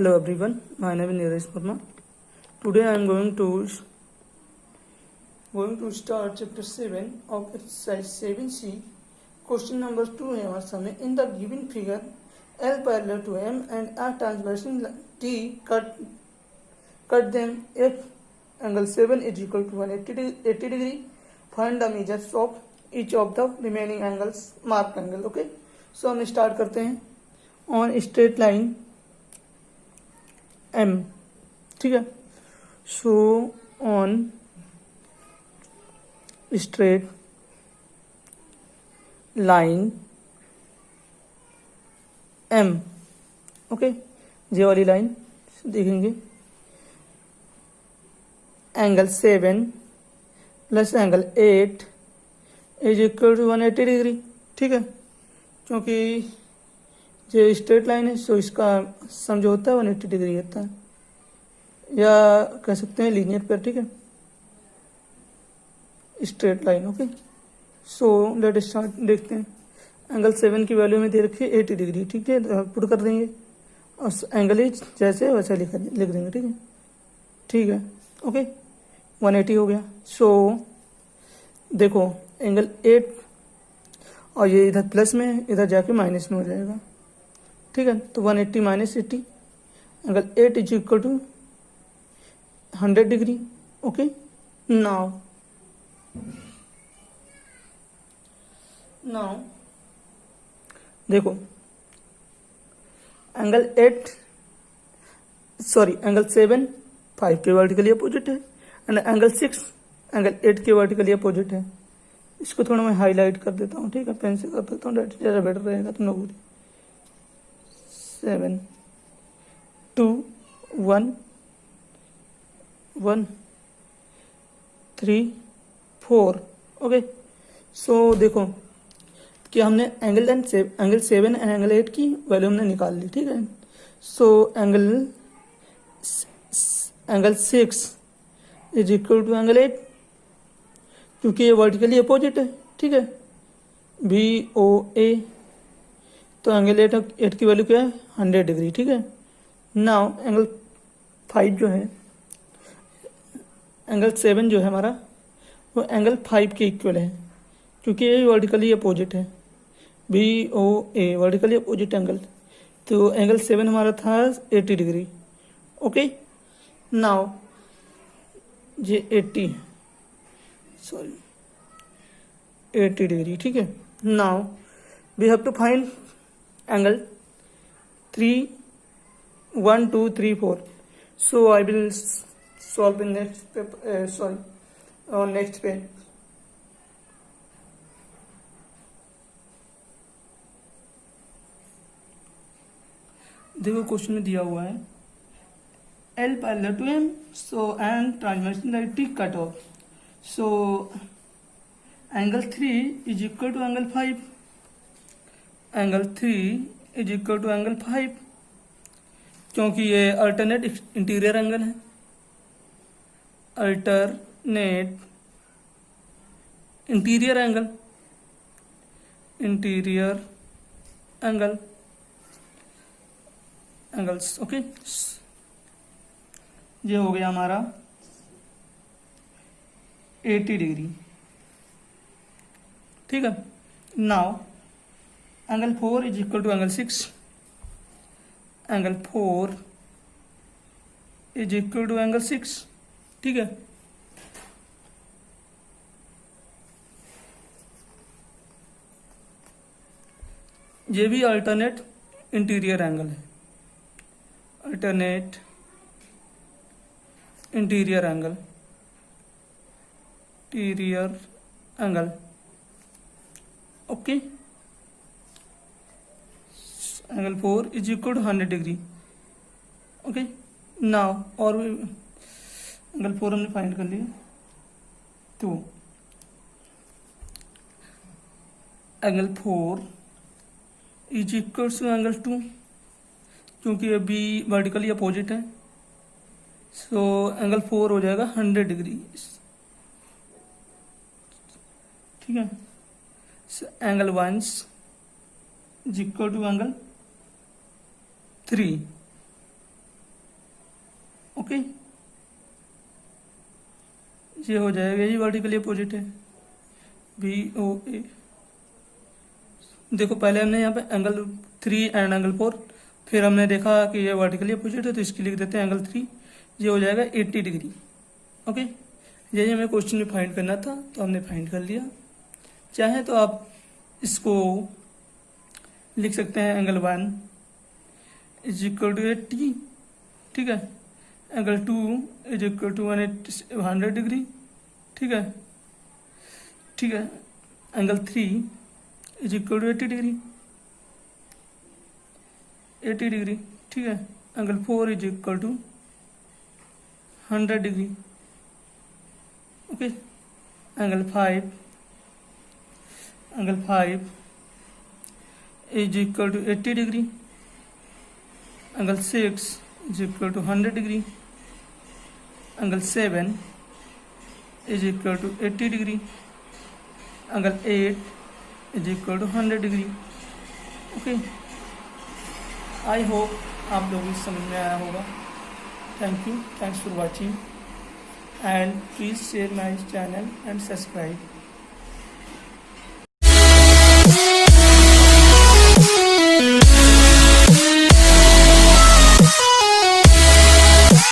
Hello everyone, my name is Neeraj Verma. Today I am going to start chapter 7 of exercise 7C. Question number 2 है हमारे सामने. In the given figure, L parallel to M and R transversal T cut them if angle 7 is equal to 180 degree. Find the measures of each of the remaining angles, marked angle. Okay, so हम start करते हैं. On straight line M, ठीक है. So on straight line M, okay, ये वाली line देखेंगे. Angle 7 plus angle 8 is equal to 180 degree. ठीक है, क्योंकि जो स्ट्रेट लाइन है सो इसका सम जो होता है 180 डिग्री होता है, या कह सकते हैं लीनियर पेयर. ठीक है, straight line. Okay, so let start. देखते हैं. एंगल 7 की वैल्यू में दे रखी है 80 डिग्री. ठीक है, पुट कर देंगे और एंगल इज जैसे वैसे लिख देंगे. ठीक है, ठीक है. ओके, 180 हो गया. सो देखो एंगल 8 और ये इधर प्लस में, इधर जाके माइनस में हो जाएगा. ठीक है, तो 180 minus 80, angle 8 is equal to 100 degree. Okay, now देखो एंगल 7 5 के वर्टिकली अपोजिट है एंड एंगल 6 एंगल 8 के वर्टिकली अपोजिट है. इसको थोड़ा मैं हाईलाइट कर देता हूँ. ठीक है, पेन से कर देता हूँ, ज़्यादा बेटर रहेगा तुम लोगों को. 7 2 1 1 3 4. ओके, सो देखो कि हमने एंगल 7 एंड एंगल 8 की वैल्यू हमने निकाल ली. ठीक है, so angle 6 is equal to angle 8, क्योंकि ये वर्टिकली अपोजिट है. ठीक है, BOA, तो एंगल 8 की वैल्यू क्या है 100 डिग्री. ठीक है, नाउ एंगल 5 जो है, एंगल 7 जो है हमारा वो एंगल 5 के इक्वल है, क्योंकि ये वर्टिकली अपोजिट है. BOA वर्टिकली अपोजिट एंगल, तो एंगल 7 हमारा था 80 डिग्री. ओके, नाउ ये 80 डिग्री. ठीक है, now we have to find angle 3 1 2 3 4. So I will solve in next paper, on next page. देखो क्वेश्चन में दिया हुआ है L parallel to M, so and transversal cut off. So angle 3 is equal to angle 5. Angle 3 is equal to angle 5, क्योंकि ये alternate interior angle है. Alternate interior angles. Okay, ये हो गया हमारा 80 डिग्री. ठीक है, now angle 4 is equal to angle 6. Angle 4 is equal to angle 6. ठीक है, ये भी अल्टरनेट इंटीरियर एंगल है. Alternate interior angle okay. Angle 4 is equal to 100 degree. Okay, now और एंगल 4 हमने फाइंड कर लिया. तो angle 4 is equal to angle 2, क्योंकि अभी वर्टिकली अपोजिट है. सो एंगल 4 हो जाएगा 100 डिग्री. ठीक है, angle 1 is equal to angle 3. Okay, ये हो जाएगा, यही वर्टिकली अपोजिट है BOA। देखो पहले हमने यहाँ पे एंगल 3 एंड एंगल 4, फिर हमने देखा कि ये वर्टिकली अपोजिट है तो इसकी लिख देते हैं एंगल 3, ये हो जाएगा 80 डिग्री। ओके, यही हमें क्वेश्चन में फाइंड करना था तो हमने फाइंड कर लिया। चाहे तो आप इसको लिख सकते हैं एंगल 1 इज इक्वल टू 80, ठीक है, angle 2 is equal to 100 degree, ठीक है, ठीक है, angle 3 is equal to 80 degree, 80 degree, ठीक है, angle 4 is equal to 100 degree. Okay, angle 5 is equal to 80 degree, angle 6 is equal to 100 degree, angle 7 is equal to 80 degree, angle 8 is equal to 100 degree. Okay, I hope आप लोगों को समझ में आया होगा। Thank you, thanks for watching and please share my channel and subscribe.